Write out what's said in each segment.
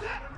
Set!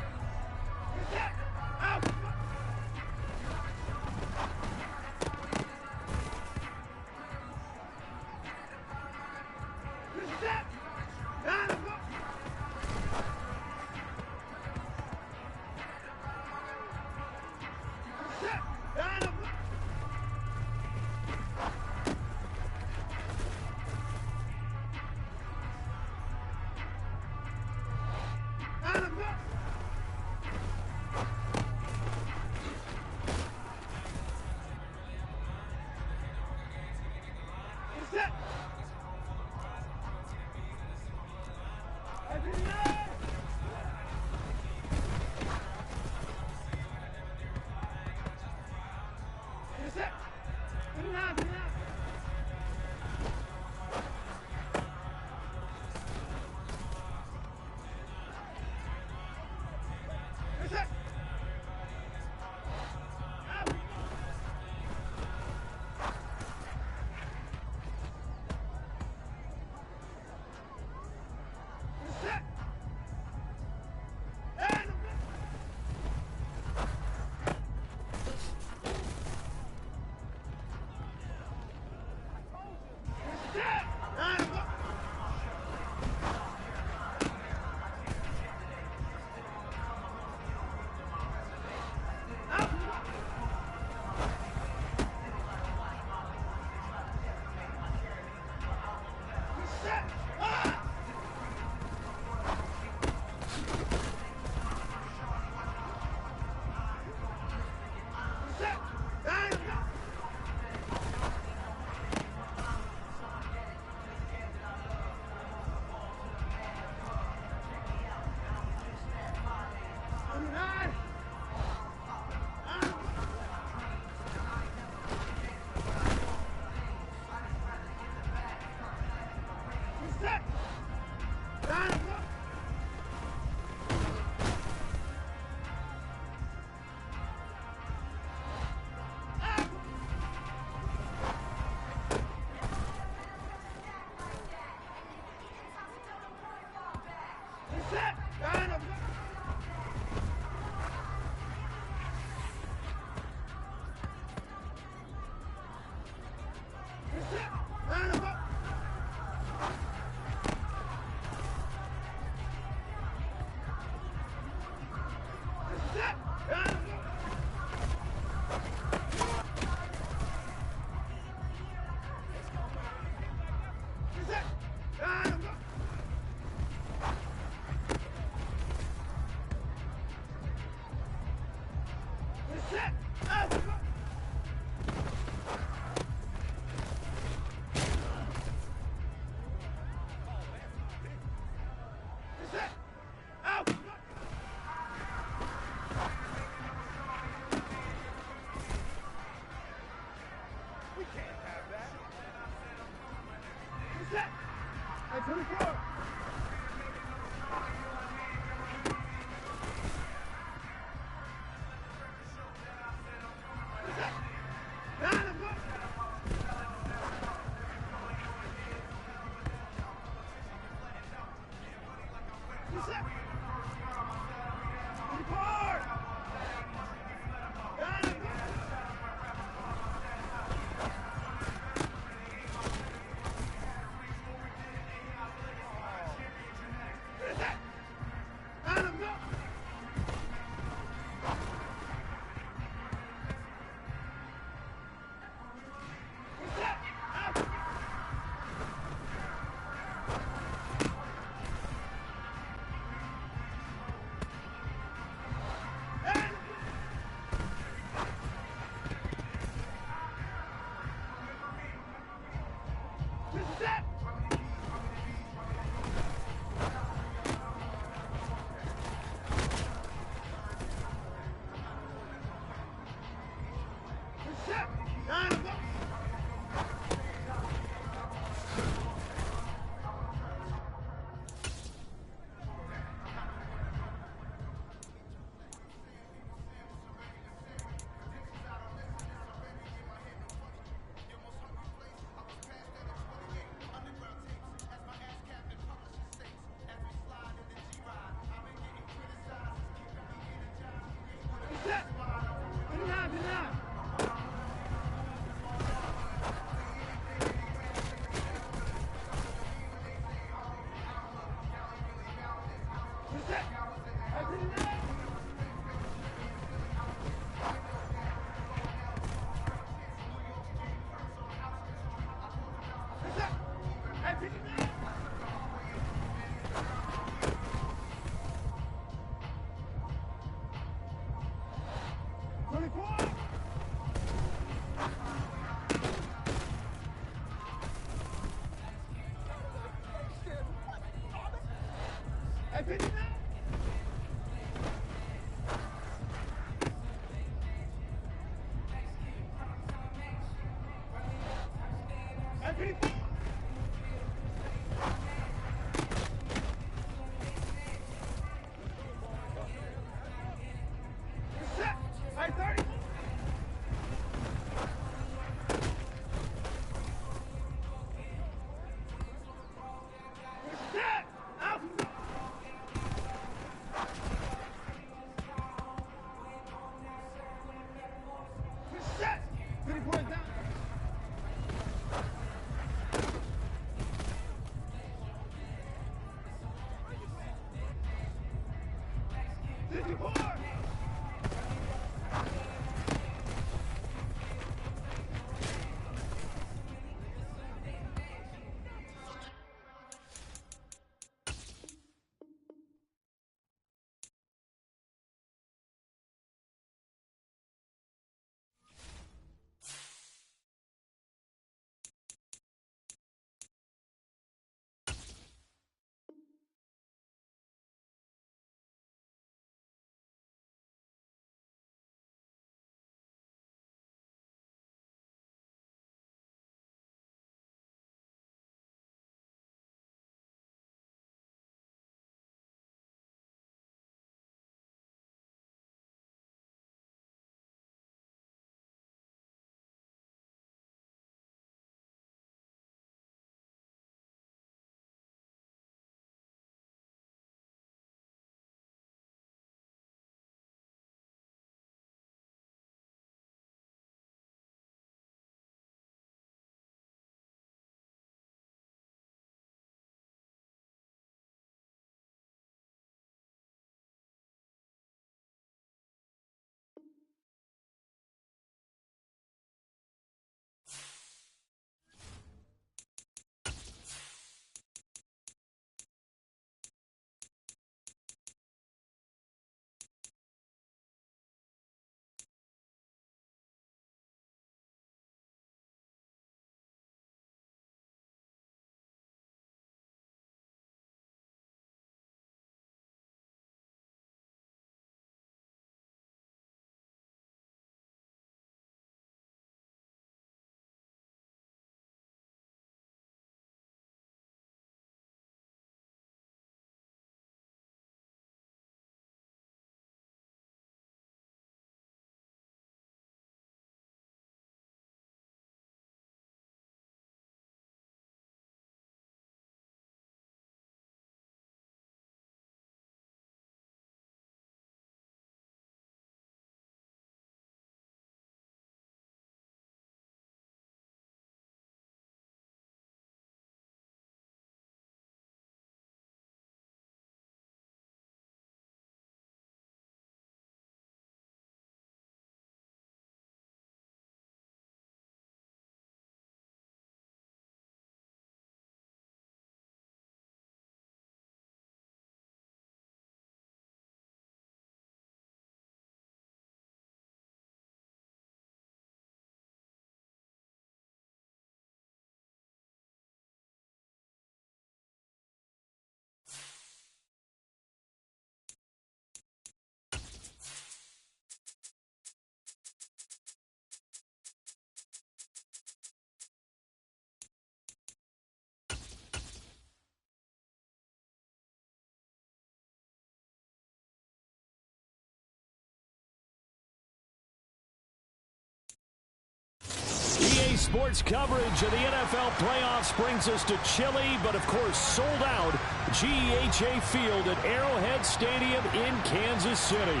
Sports coverage of the NFL playoffs brings us to chilly, but of course sold out GEHA Field at Arrowhead Stadium in Kansas City.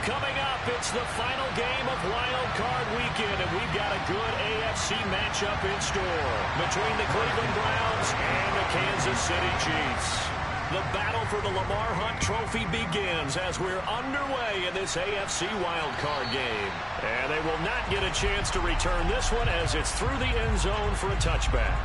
Coming up, it's the final game of Wildcard Weekend, and we've got a good AFC matchup in store between the Cleveland Browns and the Kansas City Chiefs. The battle for the Lamar Hunt Trophy begins as we're underway in this AFC wildcard game. And they will not get a chance to return this one as it's through the end zone for a touchback.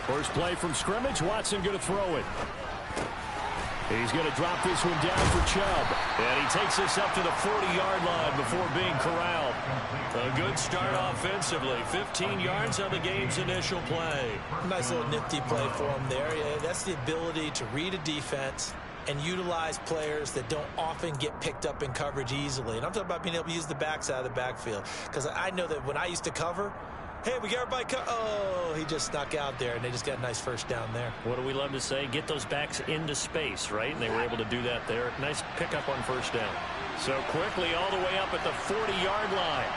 First play from scrimmage. Watson going to throw it. He's going to drop this one down for Chubb. And he takes this up to the 40-yard line before being corralled. A good start offensively. 15 yards on the game's initial play. Nice little nifty play for him there. Yeah, that's the ability to read a defense and utilize players that don't often get picked up in coverage easily. And I'm talking about being able to use the backs out of the backfield. Because I know that when I used to cover, hey, we got everybody oh, he just snuck out there, and they just got a nice first down there. What do we love to say? Get those backs into space, right? And they were able to do that there. Nice pickup on first down. So quickly all the way up at the 40-yard line.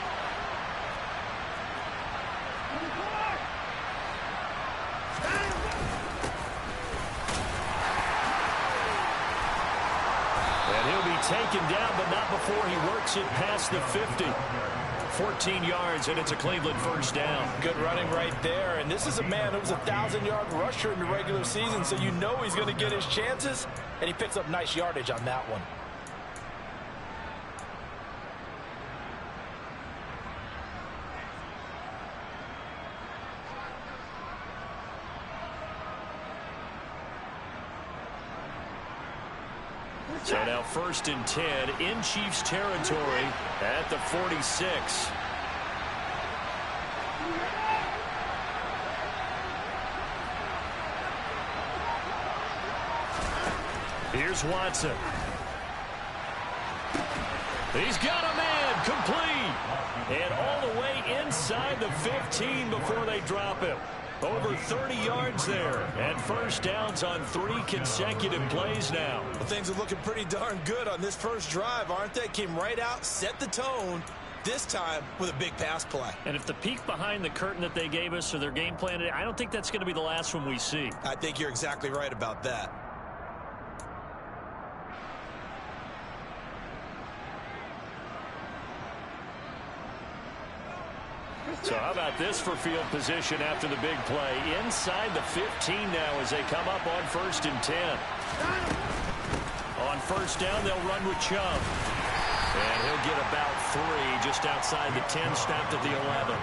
And he'll be taken down, but not before he works it past the 50. 14 yards, and it's a Cleveland first down. Good running right there, and this is a man who was a 1,000-yard rusher in the regular season, so you know he's going to get his chances, and he picks up nice yardage on that one. So now 1st and 10 in Chiefs territory at the 46. Here's Watson. He's got a man complete. And all the way inside the 15 before they drop him. Over 30 yards there, and first downs on 3 consecutive plays now. Well, things are looking pretty darn good on this first drive, aren't they? Came right out, set the tone, this time with a big pass play. And if the peek behind the curtain that they gave us or their game plan, I don't think that's going to be the last one we see. I think you're exactly right about that. So how about this for field position after the big play? Inside the 15 now as they come up on 1st and 10. On first down, they'll run with Chubb. And he'll get about 3 just outside the 10, stopped at the 11.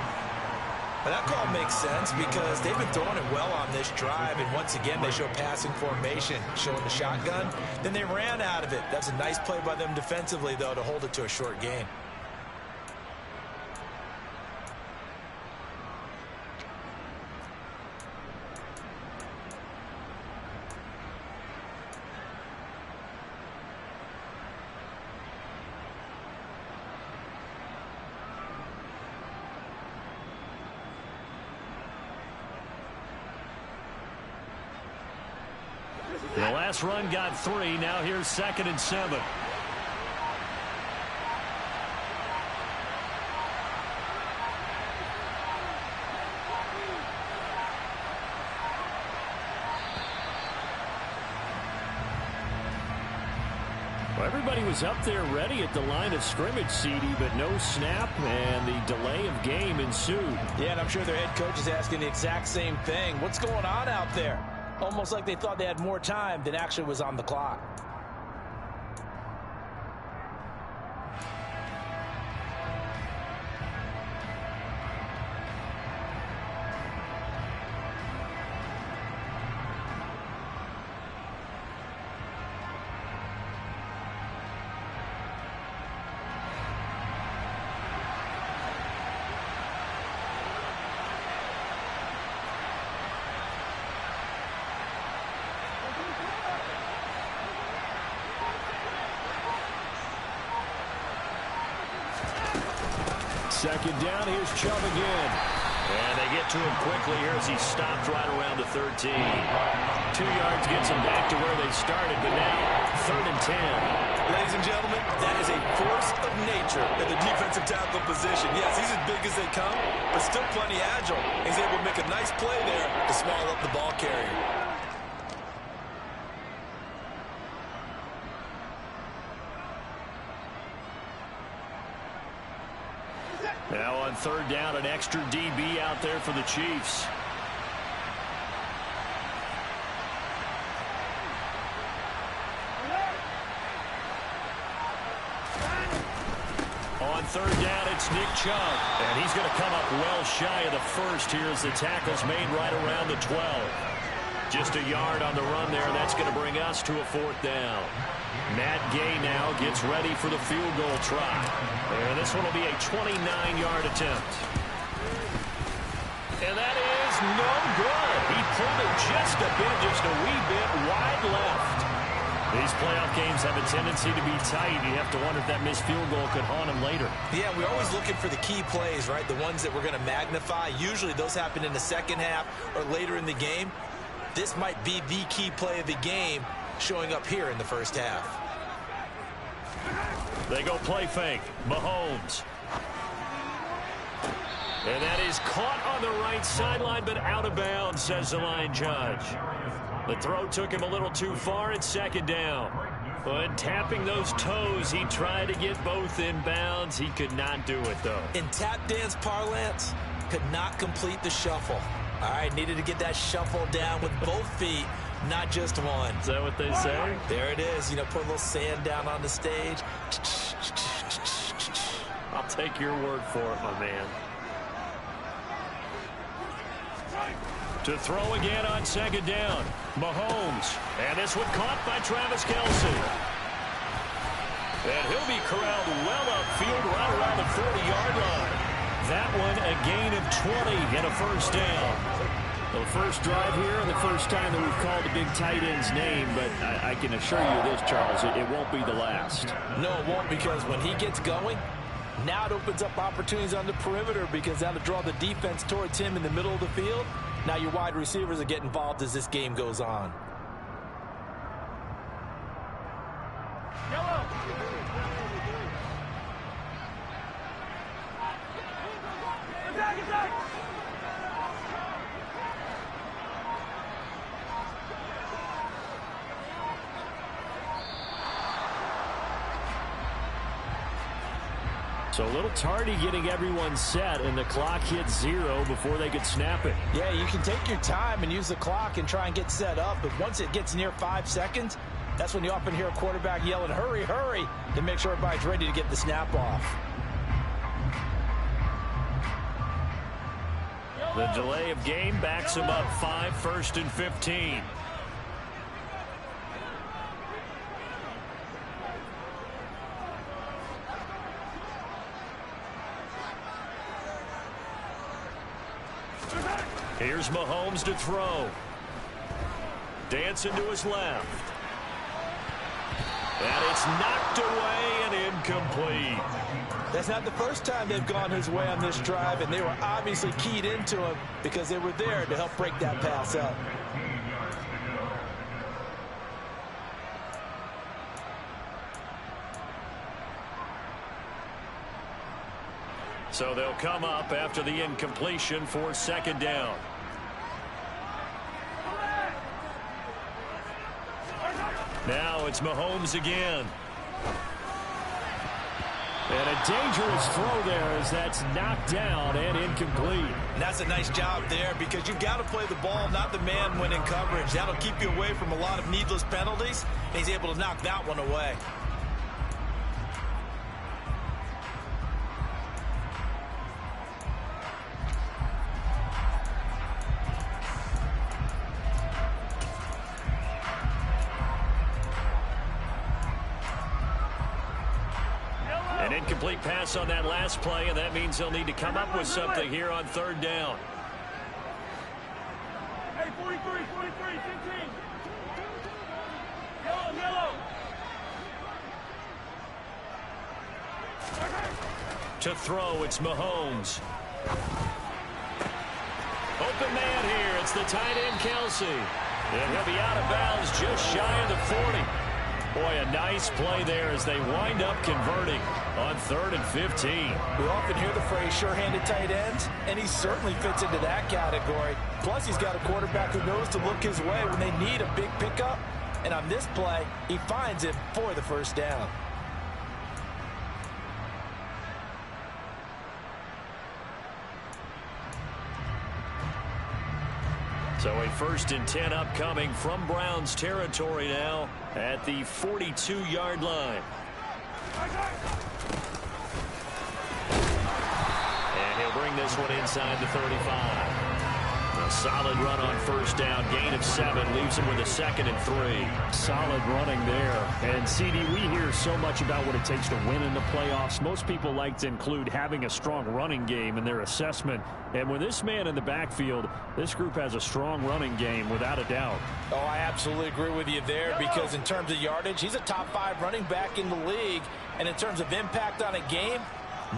Well, that call makes sense because they've been throwing it well on this drive, and once again they show passing formation, showing the shotgun. Then they ran out of it. That's a nice play by them defensively, though, to hold it to a short gain. The last run got 3. Now here's 2nd and 7. Well, everybody was up there ready at the line of scrimmage, CD, but no snap, and the delay of game ensued. Yeah, and I'm sure their head coach is asking the exact same thing. What's going on out there? Almost like they thought they had more time than actually was on the clock. Second down, here's Chubb again. And they get to him quickly here as he stopped right around the 13. 2 yards gets him back to where they started, but now 3rd and 10. Ladies and gentlemen, that is a force of nature in the defensive tackle position. Yes, he's as big as they come, but still plenty agile. He's able to make a nice play there to swallow up the ball carrier. Now on 3rd down, an extra DB out there for the Chiefs. On 3rd down, it's Nick Chubb. And he's going to come up well shy of the first here as the tackle's made right around the 12. Just a yard on the run there. That's going to bring us to a 4th down. Matt Gay now gets ready for the field goal try. And this one will be a 29-yard attempt. And that is no good. He pulled it just a wee bit wide left. These playoff games have a tendency to be tight. You have to wonder if that missed field goal could haunt him later. Yeah, we're always looking for the key plays, right? The ones that we're going to magnify. Usually those happen in the second half or later in the game. This might be the key play of the game showing up here in the first half. They go play fake. Mahomes. And that is caught on the right sideline, but out of bounds, says the line judge. The throw took him a little too far. It's 2nd down. But tapping those toes, he tried to get both in bounds. He could not do it, though. In tap dance parlance, could not complete the shuffle. All right, needed to get that shuffle down with both feet, not just one. Is that what they say? There it is. You know, put a little sand down on the stage. I'll take your word for it, my man. To throw again on 2nd down. Mahomes. And this one caught by Travis Kelce. And he'll be corralled well upfield right around the 40-yard line. That one a gain of 20 and a 1st down. The first drive here and the first time that we've called the big tight end's name, but I can assure you this, Charles, it won't be the last. No, it won't, because when he gets going, now it opens up opportunities on the perimeter because that'll draw the defense towards him in the middle of the field. Now your wide receivers will get involved as this game goes on. Yellow. Attack. So a little tardy getting everyone set, and the clock hit 0 before they could snap it. Yeah, you can take your time and use the clock and try and get set up, but once it gets near 5 seconds, that's when you often hear a quarterback yelling, hurry, hurry, to make sure everybody's ready to get the snap off. The delay of game backs him up 5, 1st and 15. Here's Mahomes to throw. Dancing to his left. And it's knocked away and incomplete. That's not the first time they've gone his way on this drive, and they were obviously keyed into him because they were there to help break that pass up. So they'll come up after the incompletion for 2nd down. Now it's Mahomes again. And a dangerous throw there as that's knocked down and incomplete. And that's a nice job there because you've got to play the ball, not the man when in coverage. That'll keep you away from a lot of needless penalties, and he's able to knock that one away. An incomplete pass on that last play, and that means they'll need to come up with something here on 3rd down. Hey, 43, 15. Yellow. To throw, it's Mahomes. Open man here. It's the tight end, Kelsey. And he'll be out of bounds just shy of the 40. Boy, a nice play there as they wind up converting on 3rd and 15. We often hear the phrase sure-handed tight ends, and he certainly fits into that category. Plus, he's got a quarterback who knows to look his way when they need a big pickup. And on this play, he finds it for the first down. So a 1st and 10 upcoming from Browns territory now at the 42-yard line. And he'll bring this one inside the 35. A solid run on 1st down. Gain of 7 leaves him with a 2nd and 3. Solid running there. And CD, we hear so much about what it takes to win in the playoffs. Most people like to include having a strong running game in their assessment. And with this man in the backfield, this group has a strong running game without a doubt. Oh, I absolutely agree with you there, because in terms of yardage, he's a top 5 running back in the league. And in terms of impact on a game,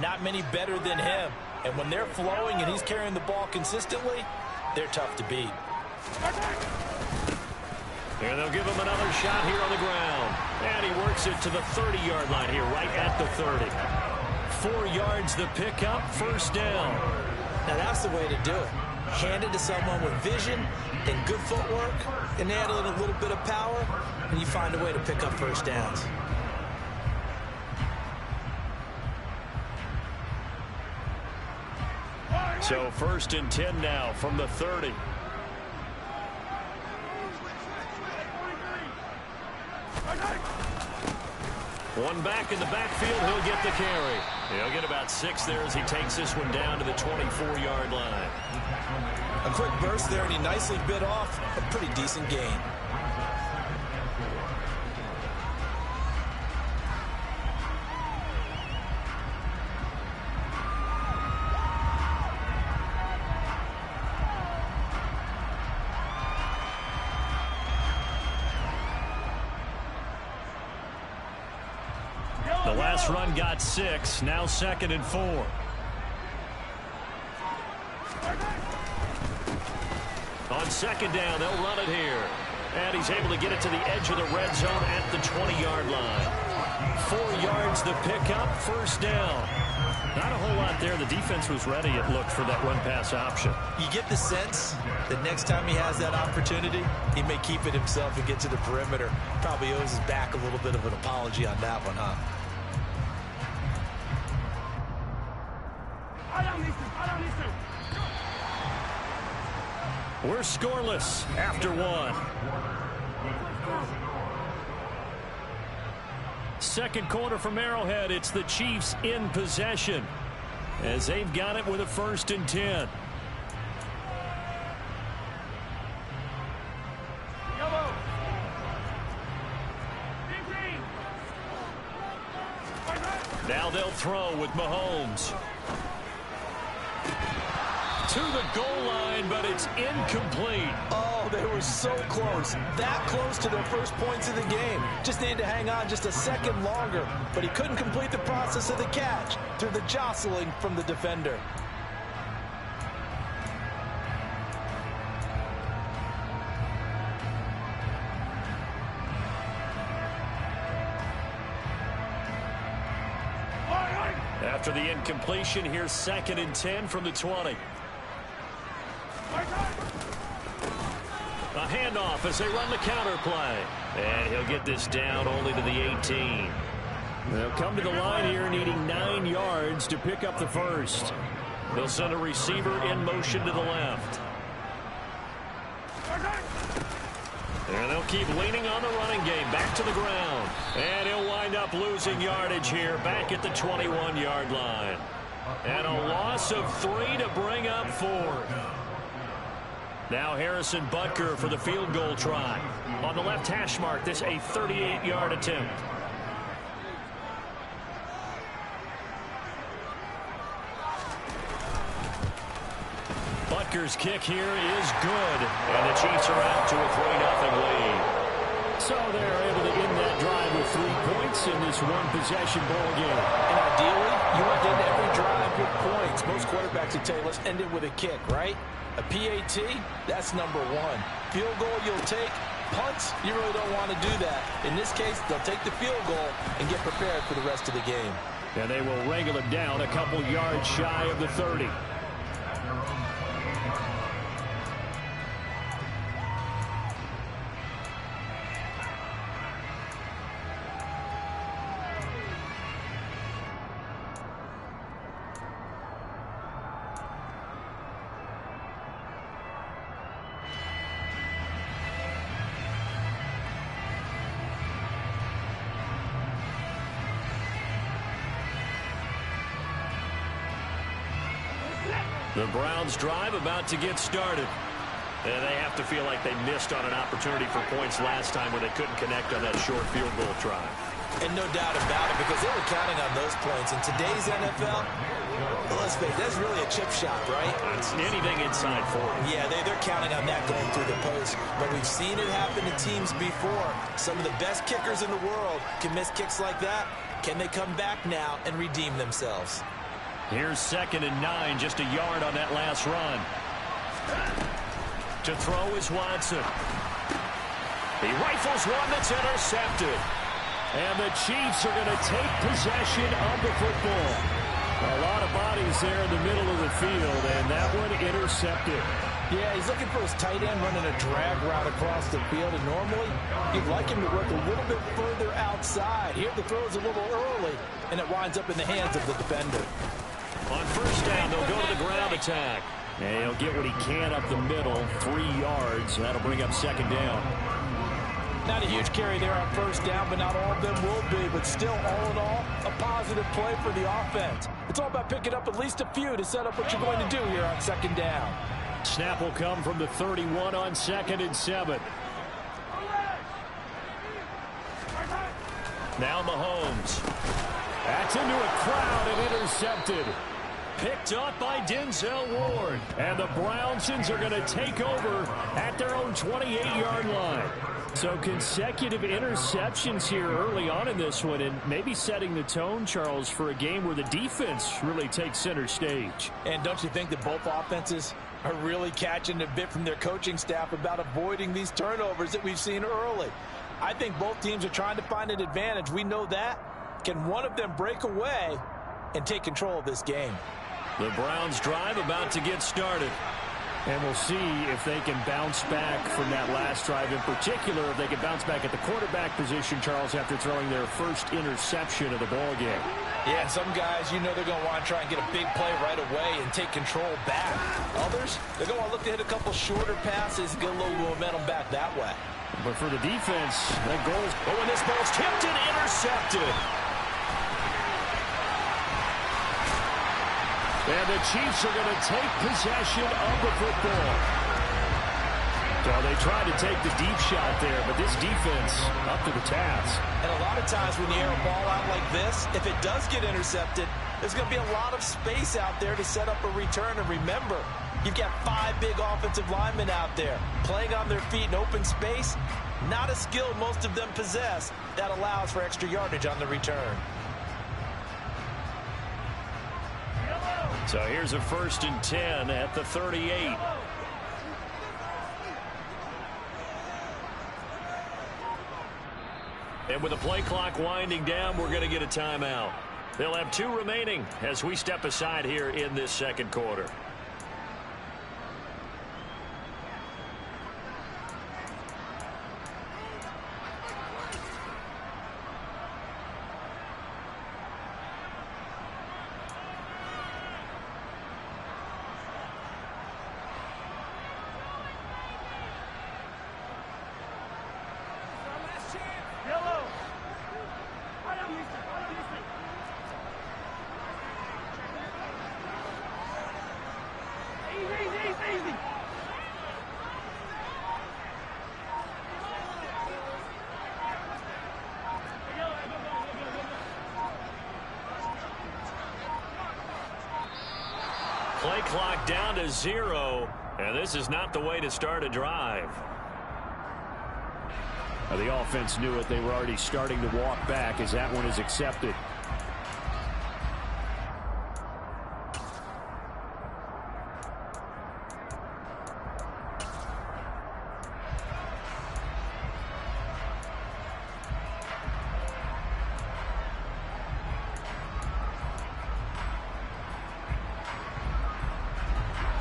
not many better than him. And when they're flowing and he's carrying the ball consistently, they're tough to beat. And they'll give him another shot here on the ground. And he works it to the 30-yard line here, right at the 30. 4 yards the pickup, 1st down. Now that's the way to do it. Hand it to someone with vision and good footwork, and add a little bit of power, and you find a way to pick up 1st downs. So 1st and 10 now from the 30. One back in the backfield, he'll get the carry. He'll get about 6 there as he takes this one down to the 24-yard line. A quick burst there, and he nicely bit off a pretty decent gain. The last run got 6, now 2nd and 4. On 2nd down, they'll run it here. And he's able to get it to the edge of the red zone at the 20-yard line. 4 yards the pickup, 1st down. Not a whole lot there. The defense was ready, it looked, for that run-pass option. You get the sense that next time he has that opportunity, he may keep it himself and get to the perimeter. Probably owes his back a little bit of an apology on that one, huh? We're scoreless after 1. 2nd quarter from Arrowhead. It's the Chiefs in possession as they've got it with a 1st and 10. Now they'll throw with Mahomes. To the goal line, but it's incomplete. Oh, they were so close. That close to their first points of the game. Just needed to hang on just a second longer. But he couldn't complete the process of the catch through the jostling from the defender. After the incompletion, here's 2nd and 10 from the 20. A handoff as they run the counter play. And he'll get this down only to the 18. They'll come to the line here needing 9 yards to pick up the 1st. They'll send a receiver in motion to the left. And they'll keep leaning on the running game. Back to the ground. And he'll wind up losing yardage here back at the 21-yard line. And a loss of 3 to bring up 4. Now Harrison Butker for the field goal try. On the left hash mark, this a 38-yard attempt. Butker's kick here is good. And the Chiefs are out to a 3-0 lead. So they're able to end that drive with 3 points in this one-possession ball game. And ideally, you You want to end every drive with points. Most quarterbacks would tell you, let's end it with a kick, right? A PAT, that's number one. Field goal you'll take. Punts, you really don't want to do that. In this case, they'll take the field goal and get prepared for the rest of the game. And they will wrangle it down a couple yards shy of the 30. The Browns drive about to get started. And they have to feel like they missed on an opportunity for points last time when they couldn't connect on that short field goal try. And no doubt about it, because they were counting on those points. In today's NFL, let's face it, that's really a chip shot, right? It's anything inside 40. Yeah, they're counting on that going through the post. But we've seen it happen to teams before. Some of the best kickers in the world can miss kicks like that. Can they come back now and redeem themselves? Here's 2nd and 9, just a yard on that last run. To throw is Watson. He rifles one that's intercepted. And the Chiefs are going to take possession of the football. A lot of bodies there in the middle of the field, and that one intercepted. Yeah, he's looking for his tight end running a drag route across the field, and normally you'd like him to work a little bit further outside. Here the throw is a little early, and it winds up in the hands of the defender. On first down, they'll go to the ground attack. And he'll get what he can up the middle, 3 yards. That'll bring up 2nd down. Not a huge carry there on first down, but not all of them will be. But still, all in all, a positive play for the offense. It's all about picking up at least a few to set up what you're going to do here on 2nd down. Snap will come from the 31 on 2nd and 7. Now Mahomes. That's into a crowd and intercepted. Picked up by Denzel Ward. And the Brownsons are going to take over at their own 28-yard line. So consecutive interceptions here early on in this one, and maybe setting the tone, Charles, for a game where the defense really takes center stage. And don't you think that both offenses are really catching a bit from their coaching staff about avoiding these turnovers that we've seen early? I think both teams are trying to find an advantage. We know that. Can one of them break away and take control of this game? The Browns drive about to get started. And we'll see if they can bounce back from that last drive. In particular, if they can bounce back at the quarterback position, Charles, after throwing their first interception of the ball game. Yeah, some guys, you know they're going to want to try and get a big play right away and take control back. Others, they're going to want to look to hit a couple shorter passes and get a little momentum back that way. But for the defense, that goal. Oh, and this ball's tipped and intercepted. And the Chiefs are going to take possession of the football. So they tried to take the deep shot there, but this defense up to the task. And a lot of times when you air a ball out like this, if it does get intercepted, there's going to be a lot of space out there to set up a return. And remember, you've got 5 big offensive linemen out there playing on their feet in open space. Not a skill most of them possess that allows for extra yardage on the return. So here's a 1st and 10 at the 38. And with the play clock winding down, we're going to get a timeout. They'll have 2 remaining as we step aside here in this 2nd quarter. Play clock down to 0, and this is not the way to start a drive. Now the offense knew it. They were already starting to walk back as that one is accepted.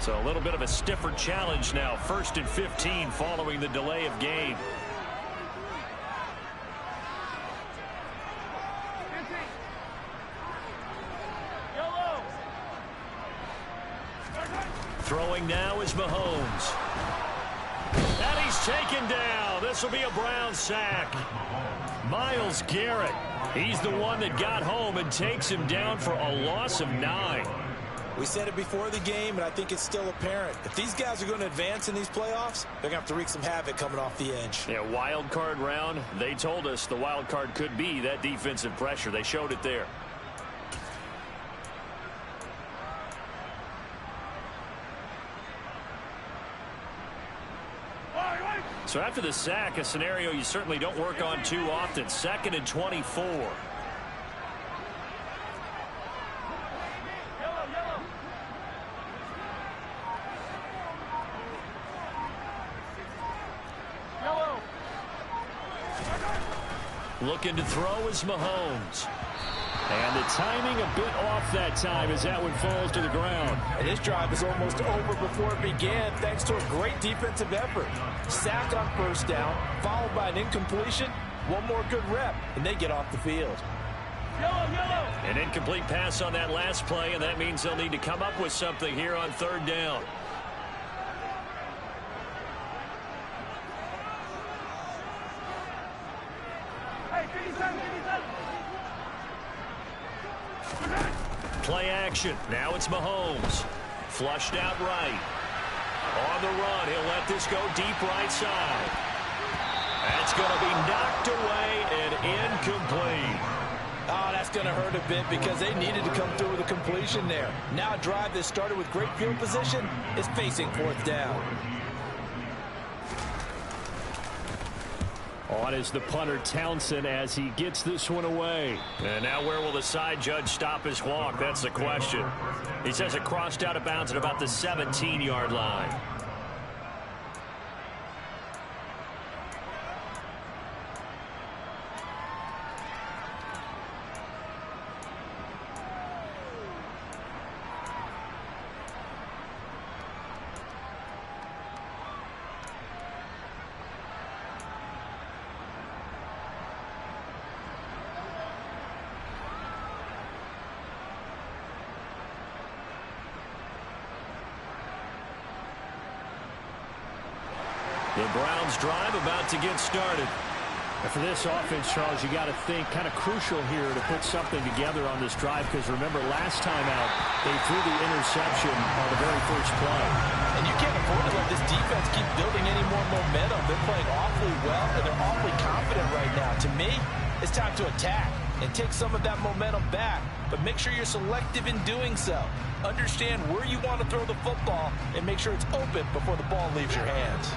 So a little bit of a stiffer challenge now. 1st and 15 following the delay of game. Throwing now is Mahomes. And he's taken down. This will be a Brown sack. Myles Garrett. He's the one that got home and takes him down for a loss of 9. We said it before the game, and I think it's still apparent. If these guys are going to advance in these playoffs, they're going to have to wreak some havoc coming off the edge. Yeah, wild card round. They told us the wild card could be that defensive pressure. They showed it there. So after the sack, a scenario you certainly don't work on too often. 2nd and 24. Looking to throw is Mahomes. And the timing a bit off that time as that one falls to the ground. And this drive is almost over before it began thanks to a great defensive effort. Sack on 1st down, followed by an incompletion. One more good rep, and they get off the field. An incomplete pass on that last play, and that means they'll need to come up with something here on 3rd down. Play action. Now it's Mahomes. Flushed out right. On the run, he'll let this go deep right side. That's going to be knocked away and incomplete. Oh, that's going to hurt a bit because they needed to come through with a completion there. Now a drive that started with great field position is facing 4th down. On is the punter Townsend as he gets this one away. And now where will the side judge stop his walk? That's the question. He says it crossed out of bounds at about the 17-yard line. The Browns drive about to get started. And for this offense, Charles, you got to think kind of crucial here to put something together on this drive because remember last time out they threw the interception on the very first play. And you can't afford to let this defense keep building any more momentum. They're playing awfully well and they're awfully confident right now. To me, it's time to attack and take some of that momentum back. But make sure you're selective in doing so. Understand where you want to throw the football and make sure it's open before the ball leaves your hands.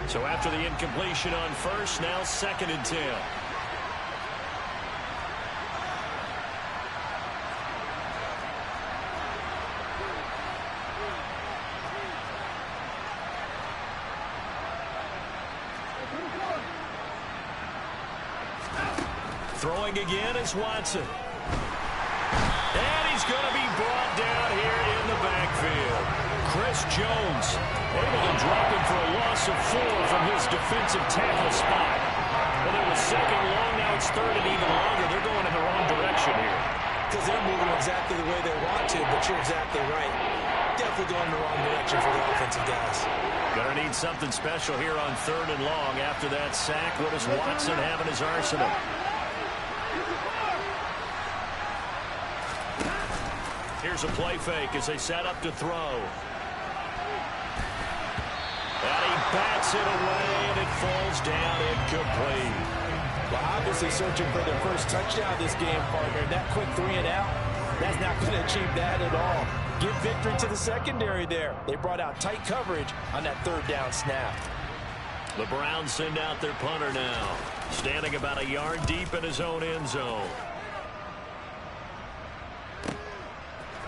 So after the incompletion on 1st, now 2nd and 10. Throwing again is Watson. And he's going to be brought down here in the backfield. Chris Jones able to drop him for a loss of 4 from his defensive tackle spot. Well, it was 2nd long, now it's 3rd and even longer. They're going in the wrong direction here. Because they're moving exactly the way they want to, but you're exactly right. Definitely going in the wrong direction for the offensive guys. Gonna need something special here on 3rd and long after that sack. What does Watson have in his arsenal? Here's a play fake as they set up to throw. And he bats it away, and it falls down incomplete. Well, obviously searching for their first touchdown this game, partner. That quick 3 and out, that's not going to achieve that at all. Give victory to the secondary there. They brought out tight coverage on that 3rd down snap. The Browns send out their punter now, standing about a yard deep in his own end zone.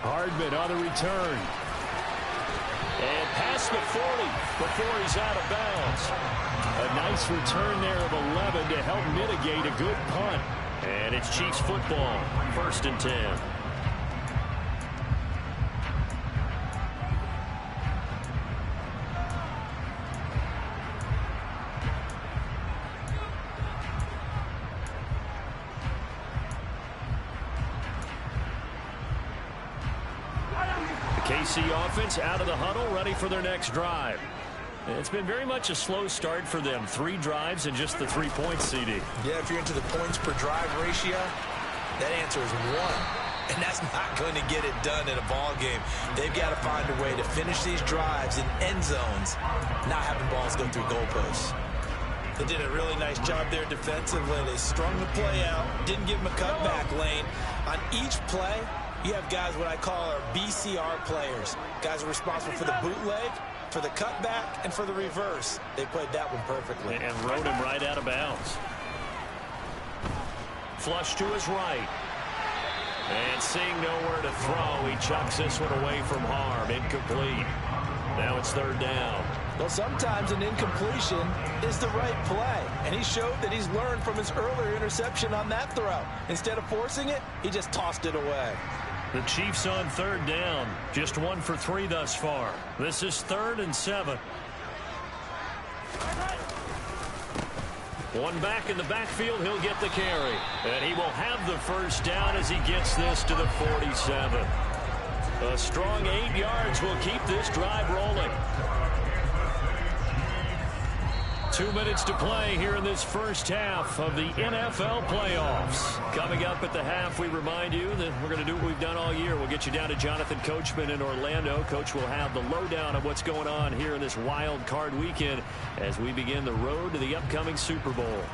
Hardman on the return. And past the 40 before he's out of bounds. A nice return there of 11 to help mitigate a good punt. And it's Chiefs football, 1st and 10. KC offense out of the huddle, ready for their next drive. It's been very much a slow start for them. 3 drives and just the 3 points, CD. Yeah, if you're into the points per drive ratio, that answer is 1. And that's not going to get it done in a ball game. They've got to find a way to finish these drives in end zones, not having balls go through goalposts. They did a really nice job there defensively. They strung the play out, didn't give them a cutback lane. On each play, you have guys what I call our BCR players. Guys are responsible for the bootleg, for the cutback, and for the reverse. They played that one perfectly. And rode him right out of bounds. Flush to his right. And seeing nowhere to throw, he chucks this one away from harm. Incomplete. Now it's 3rd down. Well, sometimes an incompletion is the right play. And he showed that he's learned from his earlier interception on that throw. Instead of forcing it, he just tossed it away. The Chiefs on 3rd down. Just 1 for 3 thus far. This is 3rd and 7. One back in the backfield. He'll get the carry. And he will have the 1st down as he gets this to the 47. A strong 8 yards will keep this drive rolling. 2 minutes to play here in this first half of the NFL playoffs. Coming up at the half, we remind you that we're going to do what we've done all year. We'll get you down to Jonathan Coachman in Orlando. Coach will have the lowdown of what's going on here in this wild card weekend as we begin the road to the upcoming Super Bowl.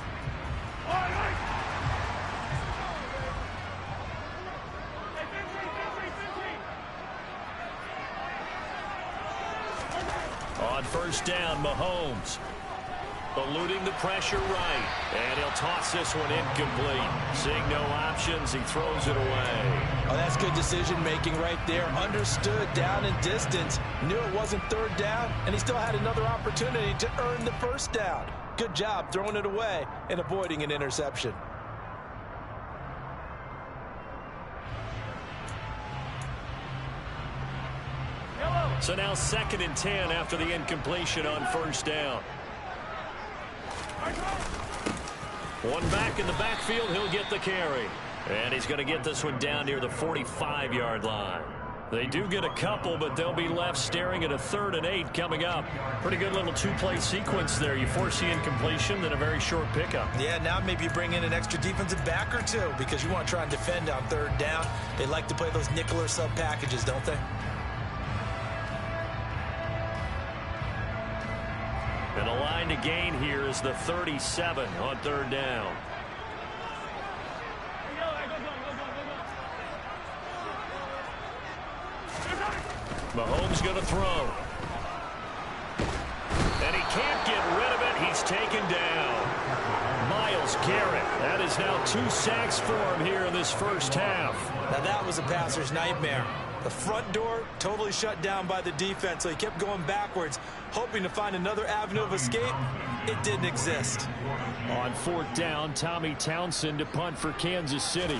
On 1st down, Mahomes. Eluding the pressure right. And he'll toss this one incomplete. Seeing no options, he throws it away. Oh, that's good decision-making right there. Understood down and distance. Knew it wasn't 3rd down, and he still had another opportunity to earn the 1st down. Good job throwing it away and avoiding an interception. So now 2nd and 10 after the incompletion on 1st down. One back in the backfield, he'll get the carry. And he's going to get this one down near the 45-yard line. They do get a couple, but they'll be left staring at a 3rd and 8 coming up. Pretty good little 2-play sequence there. You force the incompletion, then a very short pickup. Yeah, now maybe you bring in an extra defensive back or 2 because you want to try and defend on 3rd down. They like to play those nickel or sub packages, don't they? And the line to gain here is the 37 on 3rd down. Mahomes going to throw. And he can't get rid of it. He's taken down. Myles Garrett. That is now 2 sacks for him here in this first half. Now that was a passer's nightmare. The front door totally shut down by the defense, so he kept going backwards, hoping to find another avenue of escape. It didn't exist. On 4th down, Tommy Townsend to punt for Kansas City.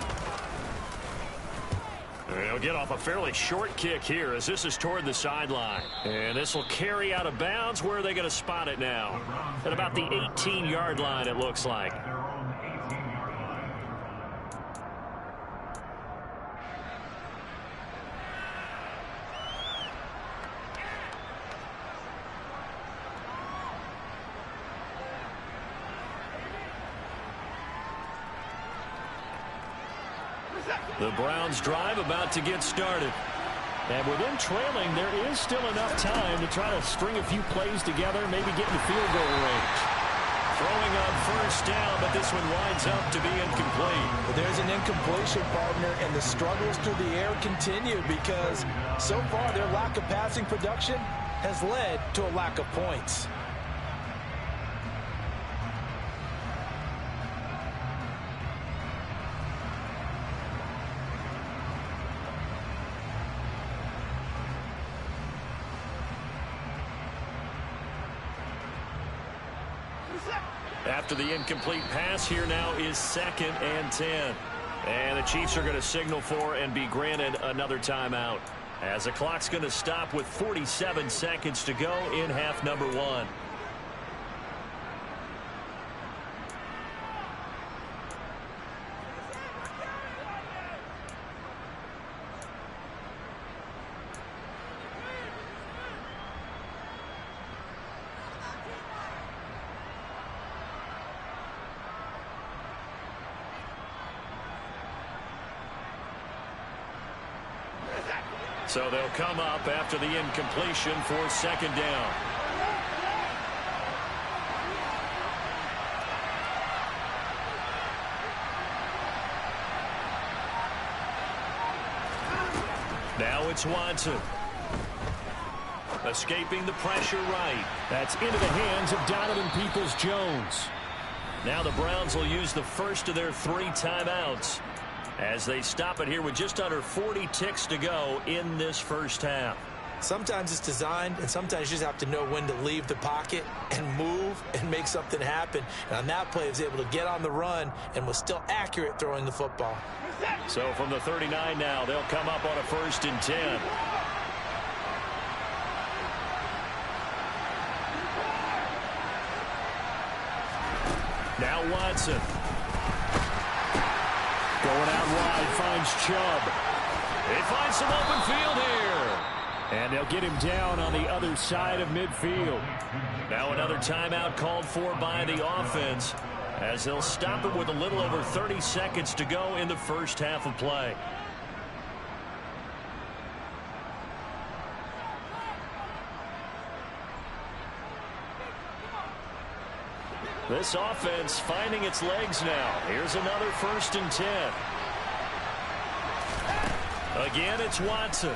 They'll get off a fairly short kick here as this is toward the sideline. And this will carry out of bounds. Where are they going to spot it now? At about the 18-yard line, it looks like. The Browns drive about to get started. And with them trailing, there is still enough time to try to string a few plays together, maybe get in the field goal range. Throwing on 1st down, but this one winds up to be incomplete. Well, there's an incompletion, partner, and the struggles through the air continue because so far their lack of passing production has led to a lack of points. After the incomplete pass, here now is 2nd and 10. And the Chiefs are going to signal for and be granted another timeout, as the clock's going to stop with 47 seconds to go in half number 1. So they'll come up after the incompletion for second down. Now it's Watson. Escaping the pressure right. That's into the hands of Donovan Peoples-Jones. Now the Browns will use the first of their 3 timeouts as they stop it here with just under 40 ticks to go in this first half. Sometimes it's designed, and sometimes you just have to know when to leave the pocket and move and make something happen. And on that play, he was able to get on the run and was still accurate throwing the football. So from the 39 now, they'll come up on a 1st and 10. Now Watson. Going out wide, finds Chubb. They find some open field here. And they'll get him down on the other side of midfield. Now another timeout called for by the offense as they'll stop it with a little over 30 seconds to go in the first half of play. This offense finding its legs now. Here's another 1st and 10. Again, it's Watson.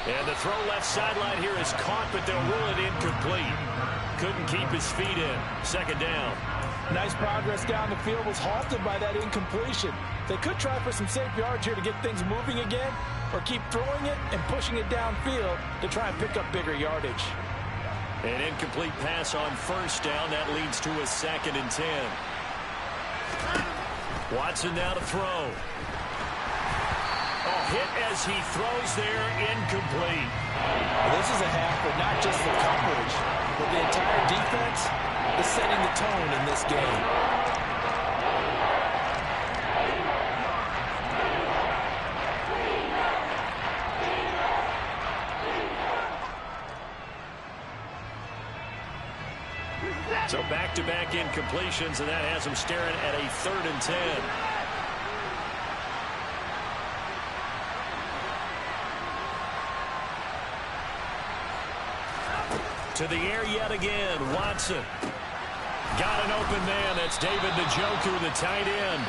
And the throw left sideline here is caught, but they'll rule it incomplete. Couldn't keep his feet in. Second down. Nice progress down the field, was halted by that incompletion. They could try for some safe yards here to get things moving again, or keep throwing it and pushing it downfield to try and pick up bigger yardage. An incomplete pass on 1st down. That leads to a 2nd and 10. Watson now to throw. Oh, hit as he throws there, incomplete. Well, this is a half, but not just the coverage, but the entire defense is setting the tone in this game. So back-to-back incompletions, and that has them staring at a 3rd and 10. To the air yet again, Watson. Got an open man. That's David Njoku, the tight end.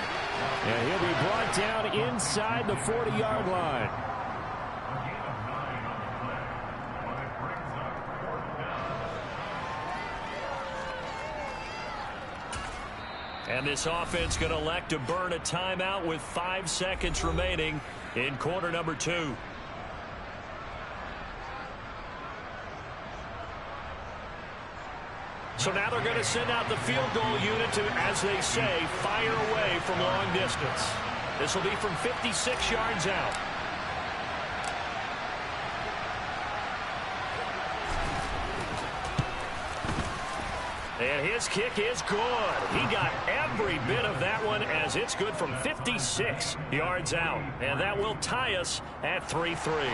And he'll be brought down inside the 40-yard line. And this offense going to elect to burn a timeout with 5 seconds remaining in quarter number 2. So now they're going to send out the field goal unit to, as they say, fire away from long distance. This will be from 56 yards out. And his kick is good. He got every bit of that one as it's good from 56 yards out. And that will tie us at 3-3.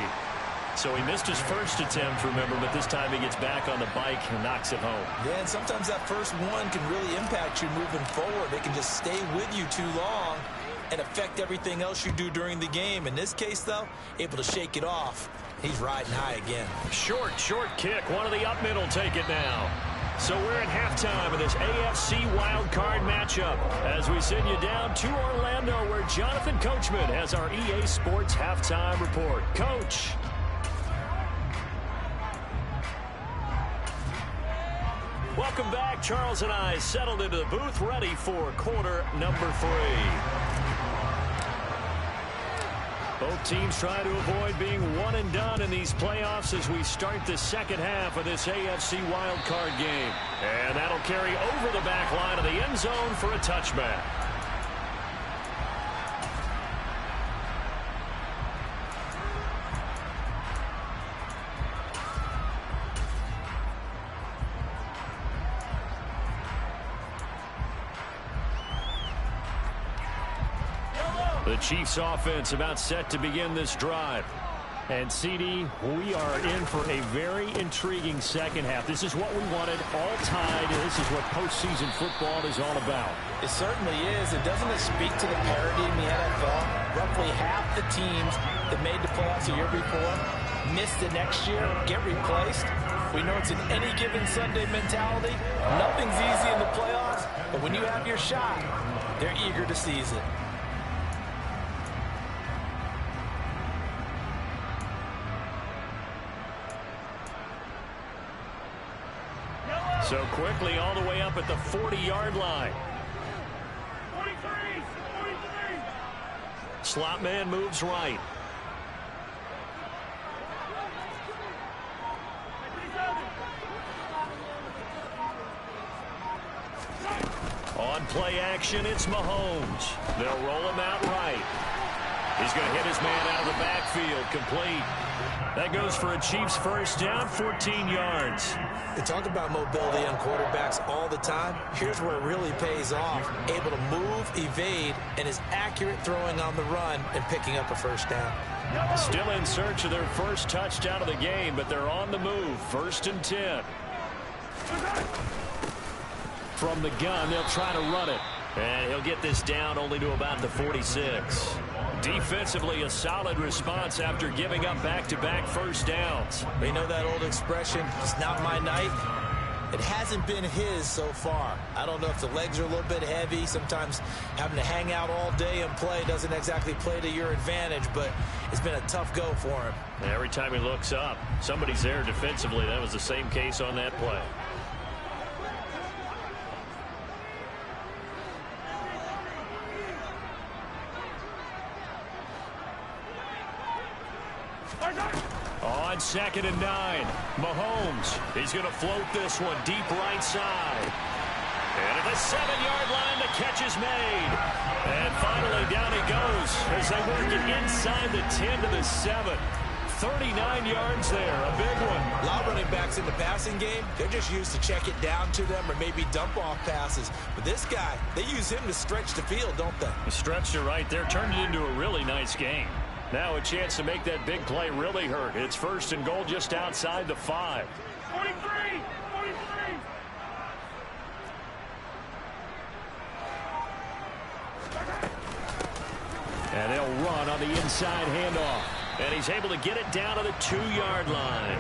So he missed his first attempt, remember, but this time he gets back on the bike and knocks it home. Yeah, and sometimes that first one can really impact you moving forward. It can just stay with you too long and affect everything else you do during the game. In this case, though, able to shake it off. He's riding high again. Short kick. One of the up mid will take it now. So we're at halftime of this AFC Wildcard matchup as we send you down to Orlando where Jonathan Coachman has our EA Sports halftime report. Coach. Welcome back. Charles and I settled into the booth ready for quarter number 3. Both teams try to avoid being one and done in these playoffs as we start the second half of this AFC wildcard game. And that'll carry over the back line of the end zone for a touchback. The Chiefs offense about set to begin this drive. And, CD, we are in for a very intriguing second half. This is what we wanted, all tied. This is what postseason football is all about. It certainly is. And doesn't it speak to the parity in the NFL? Roughly half the teams that made the playoffs the year before miss the next year, get replaced. We know it's an any given Sunday mentality. Nothing's easy in the playoffs, but when you have your shot, they're eager to seize it. So quickly all the way up at the 40-yard line. 43. Slot man moves right. On play action, it's Mahomes. They'll roll him out right. He's going to hit his man out of the backfield, complete. That goes for a Chiefs first down, 14 yards. They talk about mobility on quarterbacks all the time. Here's where it really pays off. Able to move, evade, and is accurate throwing on the run and picking up a first down. Still in search of their first touchdown of the game, but they're on the move. 1st and 10. From the gun, they'll try to run it. And he'll get this down only to about the 46. Defensively, a solid response after giving up back-to-back first downs. We know that old expression, it's not my night. It hasn't been his so far. I don't know if the legs are a little bit heavy. Sometimes having to hang out all day and play doesn't exactly play to your advantage, but it's been a tough go for him. And every time he looks up, somebody's there defensively. That was the same case on that play. On 2nd and 9, Mahomes. He's going to float this one deep right side. And at the 7-yard line, the catch is made. And finally, down he goes as they work it inside the 10 to the 7. 39 yards there, a big one. A lot of running backs in the passing game, they're just used to check it down to them or maybe dump off passes. But this guy, they use him to stretch the field, don't they? He stretched it right there, turned it into a really nice game. Now a chance to make that big play really hurt. It's 1st and goal just outside the 5. 43. And they'll run on the inside handoff. And he's able to get it down to the 2-yard line.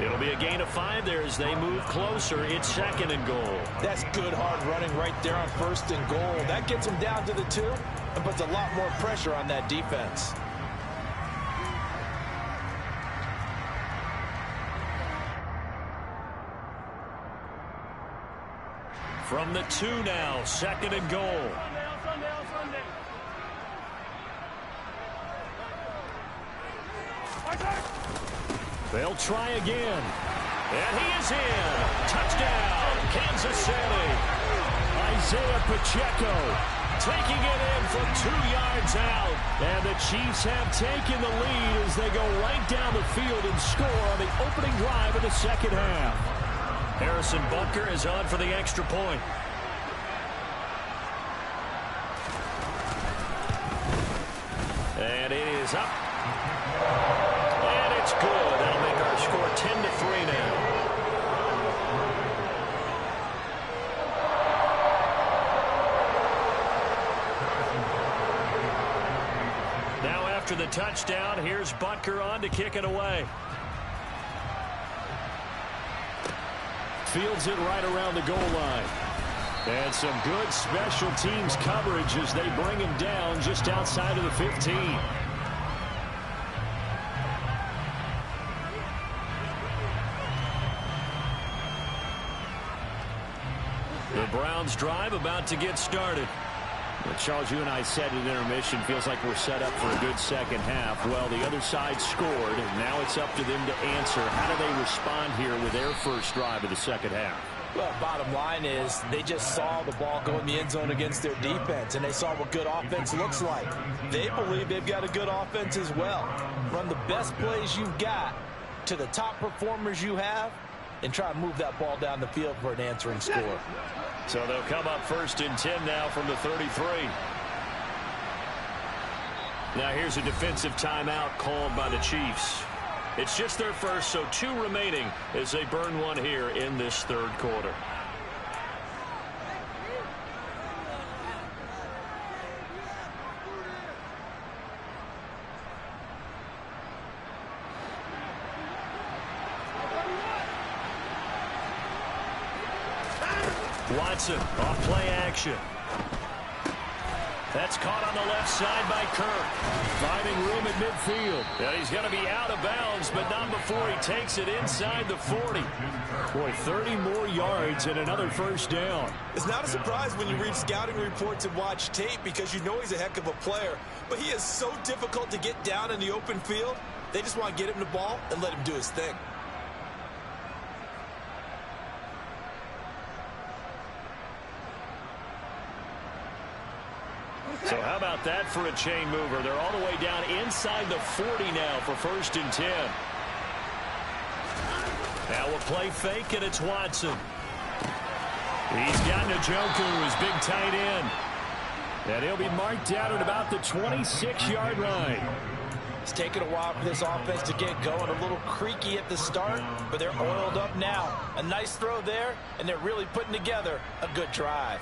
It'll be a gain of 5 there as they move closer. It's 2nd and goal. That's good hard running right there on 1st and goal. That gets them down to the 2 and puts a lot more pressure on that defense. From the 2 now, 2nd and goal. Sunday. They'll try again. And he is in. Touchdown, Kansas City. Isaiah Pacheco taking it in from 2 yards out. And the Chiefs have taken the lead as they go right down the field and score on the opening drive of the second half. Harrison Butker is on for the extra point. And it is up. And it's good. That'll make our score 10-3 now. Now after the touchdown, here's Butker on to kick it away. Fields it right around the goal line. And some good special teams coverage as they bring him down just outside of the 15. The Browns drive about to get started. Well, Charles, you and I said at intermission, feels like we're set up for a good second half. Well, the other side scored, and now it's up to them to answer. How do they respond here with their first drive of the second half? Well, bottom line is they just saw the ball go in the end zone against their defense, and they saw what good offense looks like. They believe they've got a good offense as well. Run the best plays you've got to the top performers you have, and try to move that ball down the field for an answering score. So they'll come up 1st and 10 now from the 33. Now here's a defensive timeout called by the Chiefs. It's just their first, so 2 remaining as they burn one here in this third quarter. Watson off play action. That's caught on the left side by Kirk. Finding room at midfield. And he's going to be out of bounds, but not before he takes it inside the 40. Boy, 30 more yards and another first down. It's not a surprise when you read scouting reports and watch tape because you know he's a heck of a player. But he is so difficult to get down in the open field. They just want to get him the ball and let him do his thing. So how about that for a chain mover? They're all the way down inside the 40 now for 1st and 10. Now a play fake, and it's Watson. He's got Njoku, his big tight end. And he'll be marked down at about the 26-yard line. It's taken a while for this offense to get going. A little creaky at the start, but they're oiled up now. A nice throw there, and they're really putting together a good drive.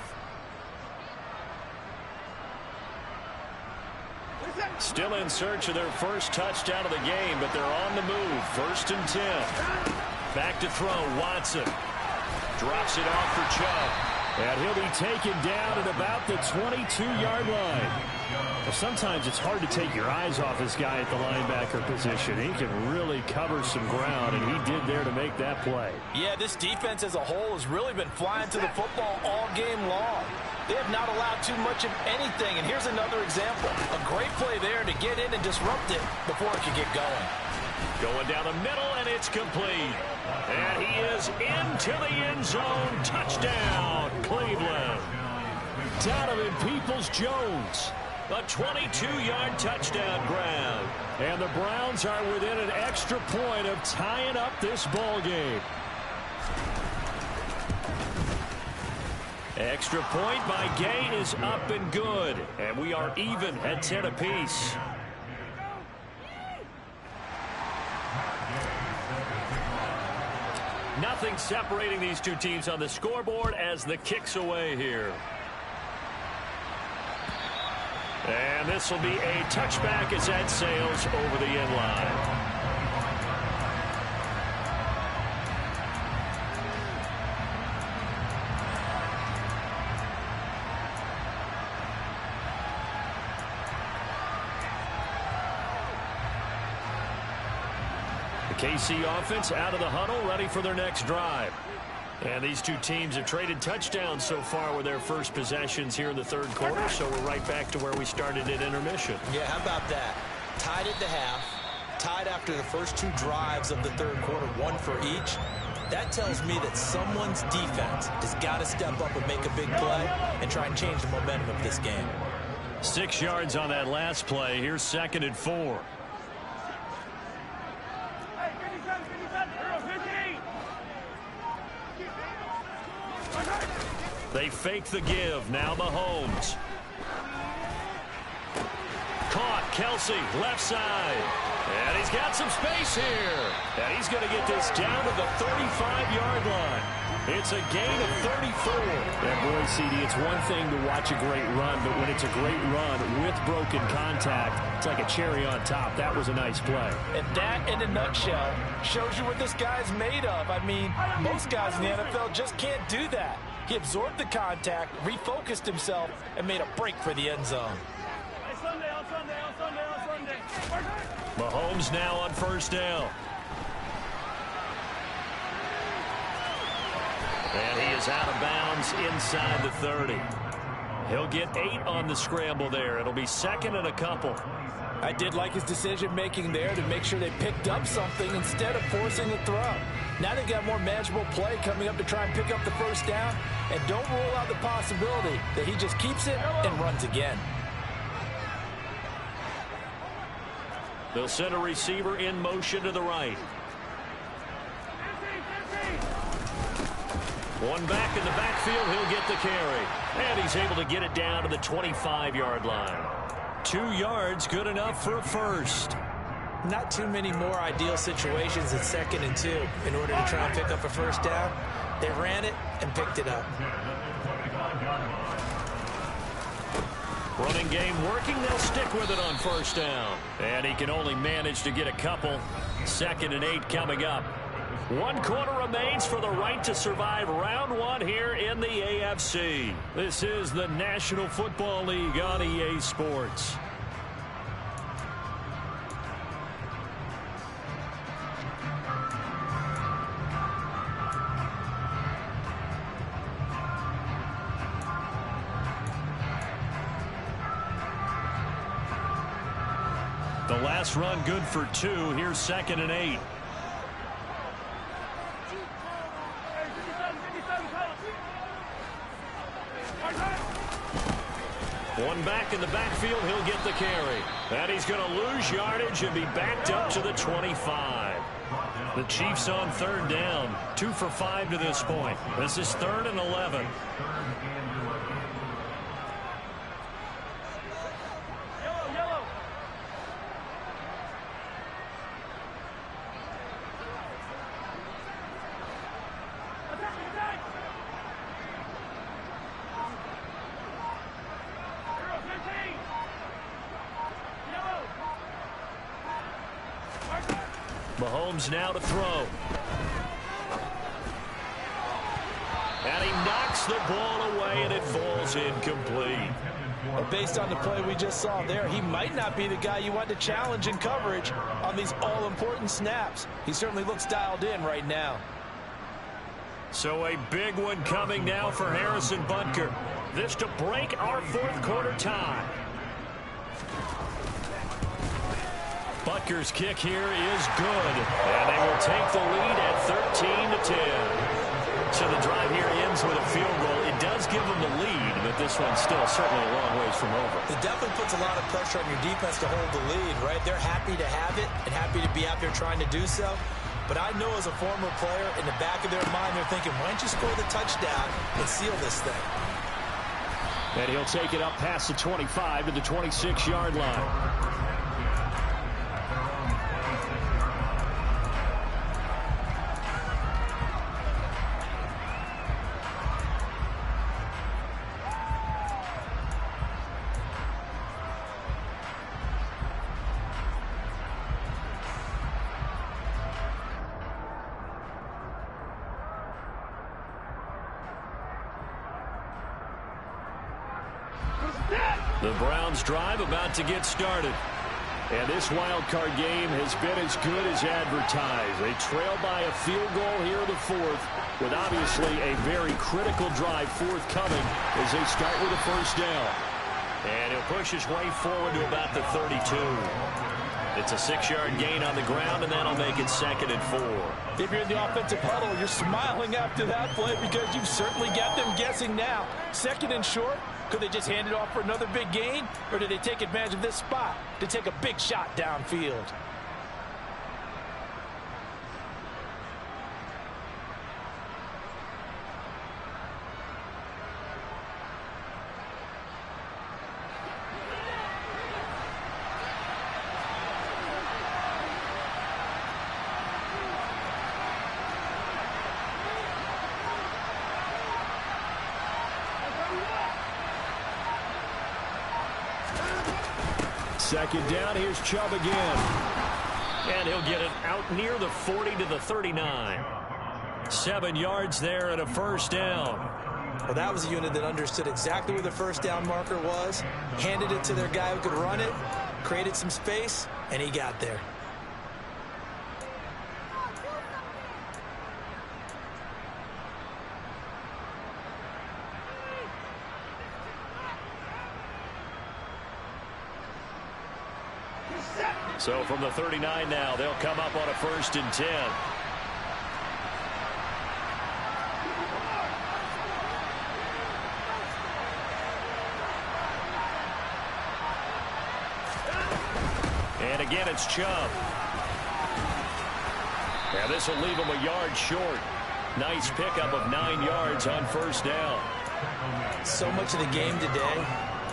Still in search of their first touchdown of the game, but they're on the move. 1st and 10. Back to throw, Watson. Drops it off for Chubb. And he'll be taken down at about the 22-yard line. Well, sometimes it's hard to take your eyes off this guy at the linebacker position. He can really cover some ground, and he did there to make that play. Yeah, this defense as a whole has really been flying to the football all game long. They have not allowed too much of anything, and here's another example. A great play there to get in and disrupt it before it could get going. Going down the middle, and it's complete. And he is into the end zone. Touchdown, Cleveland. Donovan Peoples-Jones. A 22-yard touchdown grab. And the Browns are within an extra point of tying up this ball game. Extra point by Gay is up and good. And we are even at 10 apiece. Nothing separating these two teams on the scoreboard as the kick's away here. And this will be a touchback as that sails over the end line. KC offense out of the huddle, ready for their next drive. And these two teams have traded touchdowns so far with their first possessions here in the third quarter, so we're right back to where we started at intermission. Yeah, how about that? Tied at the half, tied after the first 2 drives of the third quarter, 1 for each. That tells me that someone's defense has got to step up and make a big play and try and change the momentum of this game. 6 yards on that last play. Here's 2nd and 4. They fake the give. Now Mahomes. Caught. Kelsey, left side. And he's got some space here. And he's going to get this down to the 35-yard line. It's a gain of 34. And boy, CD, it's one thing to watch a great run, but when it's a great run with broken contact, it's like a cherry on top. That was a nice play. And that, in a nutshell, shows you what this guy's made of. I mean, most guys in the NFL just can't do that. He absorbed the contact, refocused himself, and made a break for the end zone. Mahomes now on first down. And he is out of bounds inside the 30. He'll get 8 on the scramble there. It'll be 2nd and a couple. I did like his decision-making there to make sure they picked up something instead of forcing a throw. Now they've got more manageable play coming up to try and pick up the first down. And don't rule out the possibility that he just keeps it and runs again. They'll send a receiver in motion to the right. One back in the backfield, he'll get the carry. And he's able to get it down to the 25-yard line. 2 yards, good enough for a first. Not too many more ideal situations at 2nd and 2 in order to try and pick up a first down. They ran it and picked it up. Running game working. They'll stick with it on first down. And he can only manage to get a couple. 2nd and 8 coming up. 1 quarter remains for the right to survive round 1 here in the AFC. This is the National Football League on EA Sports. The last run good for 2. Here's 2nd and 8. One back in the backfield. He'll get the carry. And he's going to lose yardage and be backed up to the 25. The Chiefs on 3rd down. 2 for 5 to this point. This is 3rd and 11. Mahomes now to throw. And he knocks the ball away, and it falls incomplete. Well, based on the play we just saw there, he might not be the guy you want to challenge in coverage on these all-important snaps. He certainly looks dialed in right now. So a big one coming now for Harrison Butker. This to break our 4th quarter tie. Butker's kick here is good, and they will take the lead at 13-10. So the drive here ends with a field goal. It does give them the lead, but this one's still certainly a long ways from over. It definitely puts a lot of pressure on your defense to hold the lead, right? They're happy to have it and happy to be out there trying to do so. But I know as a former player, in the back of their mind, they're thinking, why don't you score the touchdown and seal this thing? And he'll take it up past the 25 to the 26-yard line. The Browns drive about to get started. And this wild card game has been as good as advertised. They trail by a field goal here in the 4th, with obviously a very critical drive forthcoming as they start with a first down. And he'll push his way forward to about the 32. It's a 6-yard gain on the ground, and that'll make it 2nd and 4. If you're in the offensive huddle, you're smiling after that play because you've certainly got them guessing now. 2nd and short. Could they just hand it off for another big gain, or did they take advantage of this spot to take a big shot downfield? Second down, here's Chubb again. And he'll get it out near the 40 to the 39. 7 yards there and a first down. Well, that was a unit that understood exactly where the first down marker was, handed it to their guy who could run it, created some space, and he got there. So from the 39 now, they'll come up on a 1st and 10. And again, it's Chubb. Now this will leave him a yard short. Nice pickup of 9 yards on first down. So much of the game today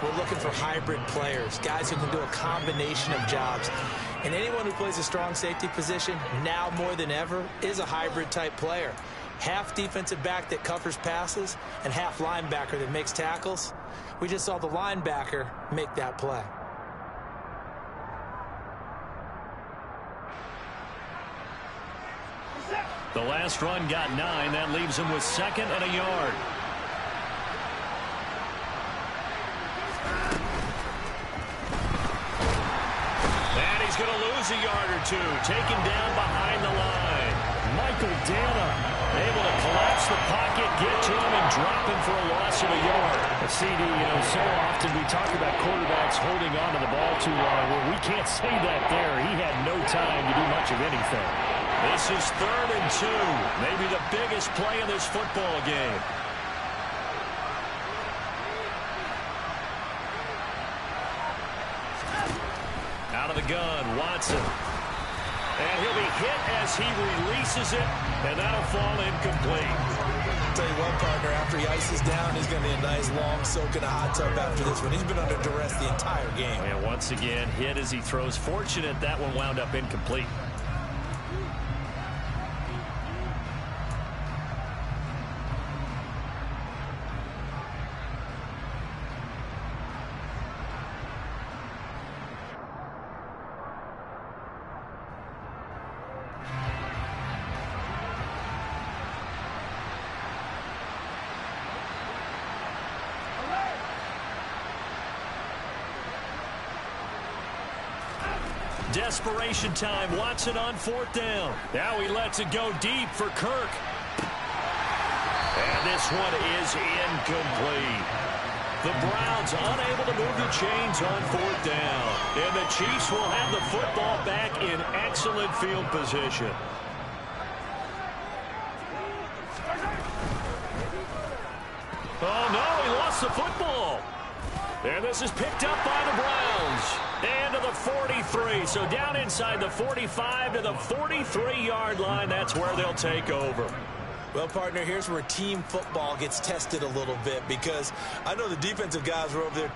we're looking for hybrid players, guys who can do a combination of jobs. And anyone who plays a strong safety position, now more than ever, is a hybrid-type player. Half defensive back that covers passes and half linebacker that makes tackles. We just saw the linebacker make that play. The last run got 9. That leaves him with 2nd and a yard. And he's going to lose a yard or two. Taken down behind the line. Michael Dana able to collapse the pocket, get to him, and drop him for a loss of a yard. CD, so often we talk about quarterbacks holding on to the ball too long. Well, we can't say that there. He had no time to do much of anything. This is 3rd and 2. Maybe the biggest play in this football game. Out of the gun, Watson. And he'll be hit as he releases it, and that'll fall incomplete. I'll tell you what, partner, after he ices down, he's going to be a nice long soak in a hot tub after this one. He's been under duress the entire game. And once again, hit as he throws. Fortunate that one wound up incomplete. Desperation time. Watson on 4th down. Now he lets it go deep for Kirk. And this one is incomplete. The Browns unable to move the chains on 4th down. And the Chiefs will have the football back in excellent field position. Oh, no, he lost the football. And this is picked up by the Browns. And to the 43. So down inside the 45 to the 43-yard line. That's where they'll take over. Well, partner, here's where team football gets tested a little bit, because I know the defensive guys were over there.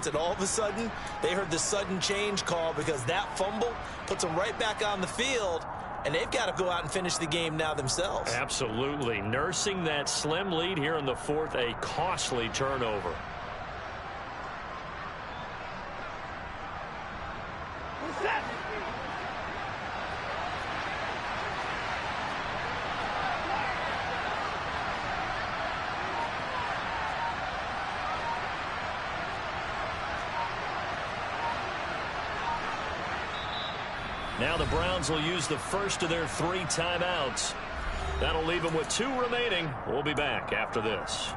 And all of a sudden, they heard the sudden change call, because that fumble puts them right back on the field, and they've got to go out and finish the game now themselves. Absolutely. Nursing that slim lead here in the 4th, a costly turnover. Now the Browns will use the first of their 3 timeouts. That'll leave them with 2 remaining. We'll be back after this.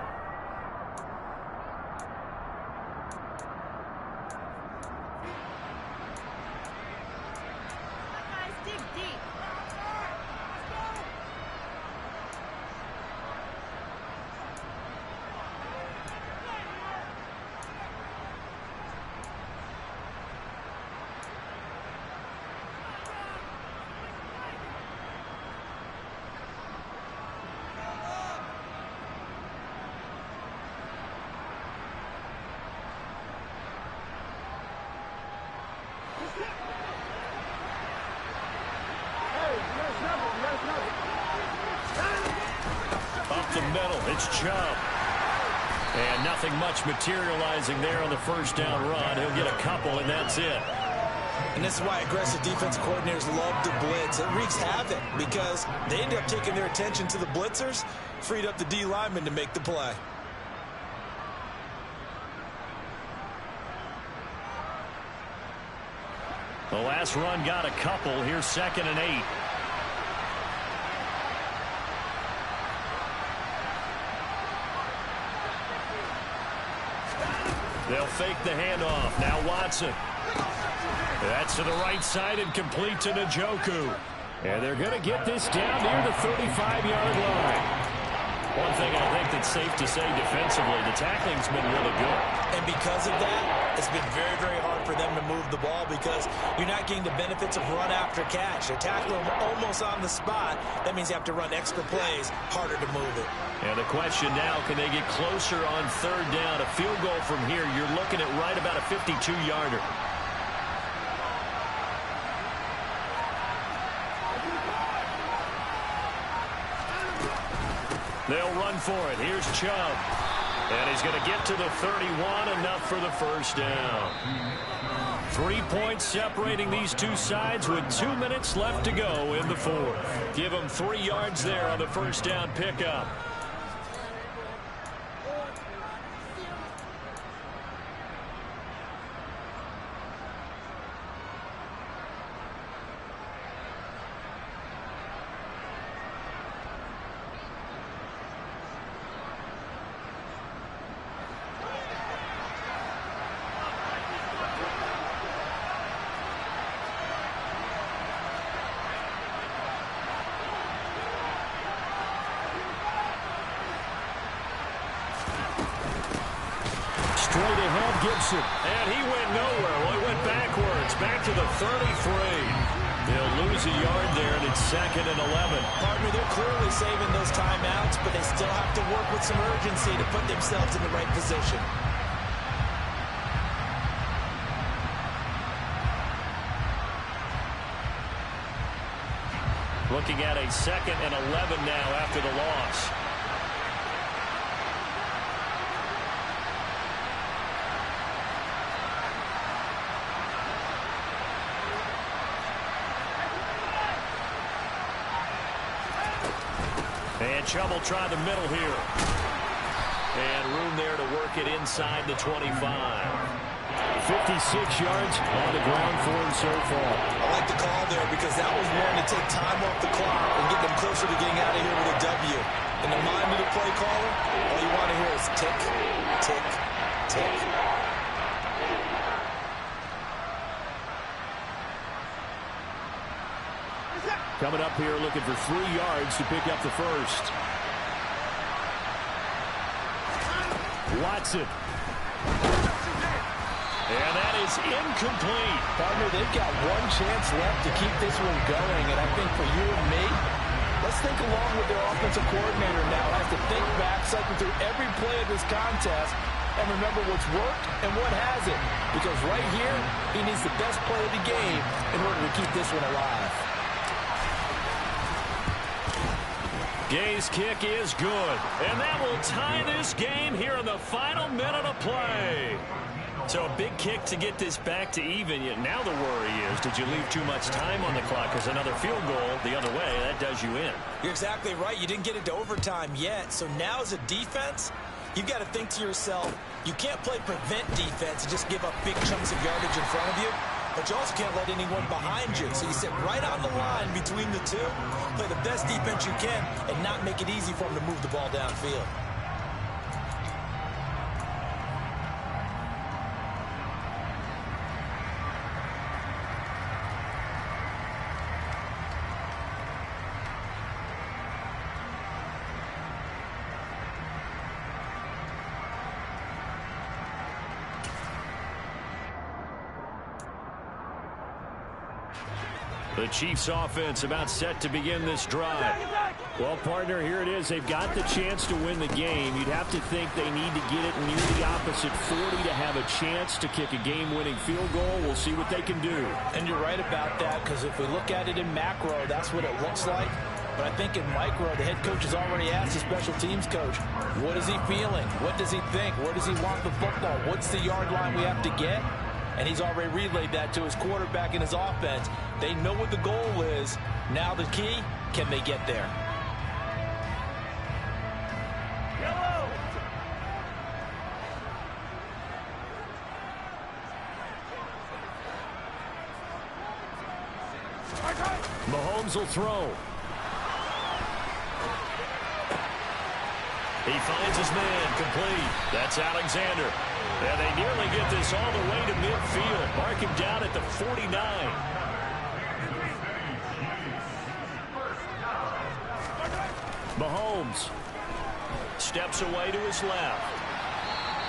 Up the middle, it's Chubb. And nothing much materializing there on the first down run. He'll get a couple, and that's it. And this is why aggressive defensive coordinators love to blitz. It wreaks havoc, because they end up taking their attention to the blitzers, freed up the D lineman to make the play. The last run got a couple. Here's 2nd and 8. They'll fake the handoff. Now Watson. That's to the right side and complete to Njoku. And they're going to get this down near the 35-yard line. One thing I think that's safe to say defensively, the tackling's been really good. And because of that, it's been very, very hard for them to move the ball because you're not getting the benefits of run after catch. They're tackling them almost on the spot. That means you have to run extra plays, harder to move it. And the question now, can they get closer on third down? A field goal from here, you're looking at right about a 52-yarder. They'll run for it. Here's Chubb. And he's going to get to the 31, enough for the first down. 3 points separating these two sides with 2 minutes left to go in the fourth. Give them 3 yards there on the first down pickup. Straight ahead, Gibson. And he went nowhere. Well, he went backwards, back to the 33. They'll lose a yard there, and it's 2nd and 11. Partner, they're clearly saving those timeouts, but they still have to work with some urgency to put themselves in the right position. Looking at a 2nd and 11 now after the loss. And Chubb will try the middle here. And room there to work it inside the 25. 56 yards on the ground for him so far. I like the call there because that was one to take time off the clock and get them closer to getting out of here with a W. In the mind of the play caller, all you want to hear is tick, tick, tick. Coming up here looking for 3 yards to pick up the first. Watson. And that is incomplete. Partner, they've got one chance left to keep this one going, and I think for you and me, let's think along with their offensive coordinator now. Has to think back, cycle through every play of this contest, and remember what's worked and what hasn't. Because right here, he needs the best play of the game in order to keep this one alive. Gay's kick is good, and that will tie this game here in the final minute of play. So a big kick to get this back to even. Yet now the worry is, did you leave too much time on the clock? Because another field goal the other way, that does you in. You're exactly right. You didn't get into overtime yet. So now as a defense, you've got to think to yourself, you can't play prevent defense and just give up big chunks of yardage in front of you. But you also can't let anyone behind you. So you sit right on the line between the two, play the best defense you can, and not make it easy for them to move the ball downfield. The Chiefs offense about set to begin this drive. Well, partner, here it is. They've got the chance to win the game. You'd have to think they need to get it near the opposite 40 to have a chance to kick a game-winning field goal. We'll see what they can do. And you're right about that, because if we look at it in macro, that's what it looks like. But I think in micro, the head coach has already asked the special teams coach, what is he feeling? What does he think? Where does he want the football? What's the yard line we have to get? And he's already relayed that to his quarterback and his offense. They know what the goal is. Now the key, can they get there? Mahomes will throw. He finds his man, complete. That's Alexander. And they nearly get this all the way to midfield. Mark him down at the 49. Mahomes steps away to his left.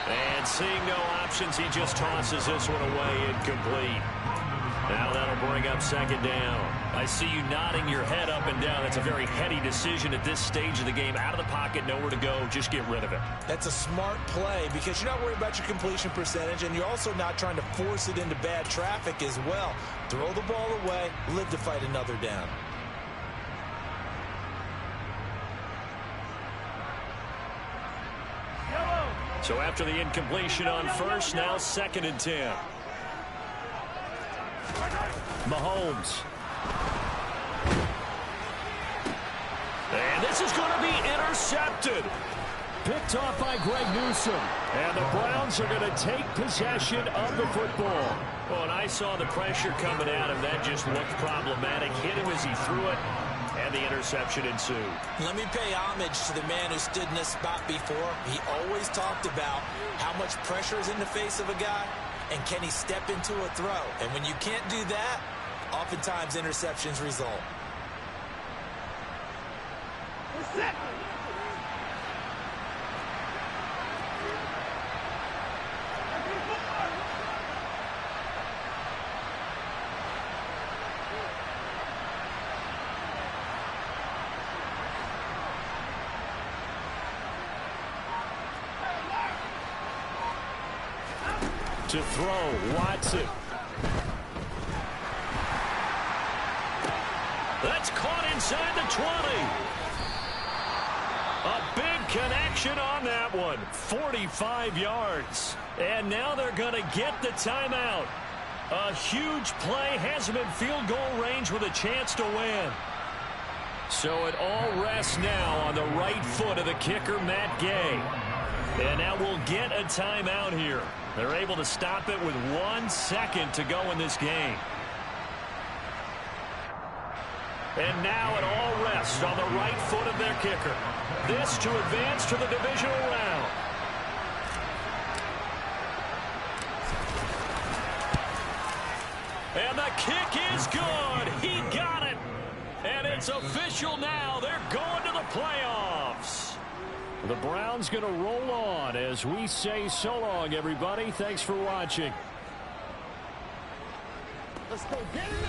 And seeing no options, he just tosses this one away, incomplete. Now that'll bring up second down. I see you nodding your head up and down. That's a very heady decision at this stage of the game. Out of the pocket, nowhere to go. Just get rid of it. That's a smart play because you're not worried about your completion percentage, and you're also not trying to force it into bad traffic as well. Throw the ball away, live to fight another down. So after the incompletion on first, now 2nd and 10. Mahomes. And this is going to be intercepted. Picked off by Greg Newsome. And the Browns are going to take possession of the football. Oh, and I saw the pressure coming at him. That just looked problematic. Hit him as he threw it. And the interception ensued. Let me pay homage to the man who stood in this spot before. He always talked about how much pressure is in the face of a guy, and can he step into a throw. And when you can't do that, oftentimes interceptions result. To throw, Watson. That's caught inside the 20. A big connection on that one. 45 yards. And now they're going to get the timeout. A huge play has him in field goal range with a chance to win. So it all rests now on the right foot of the kicker, Matt Gay. And now we'll get a timeout here. They're able to stop it with 1 second to go in this game. And now it all rests on the right foot of their kicker. This to advance to the divisional round. And the kick is good. He got it. And it's official now. They're going to the playoffs. The Browns going to roll on as we say so long, everybody. Thanks for watching. Let's go get it.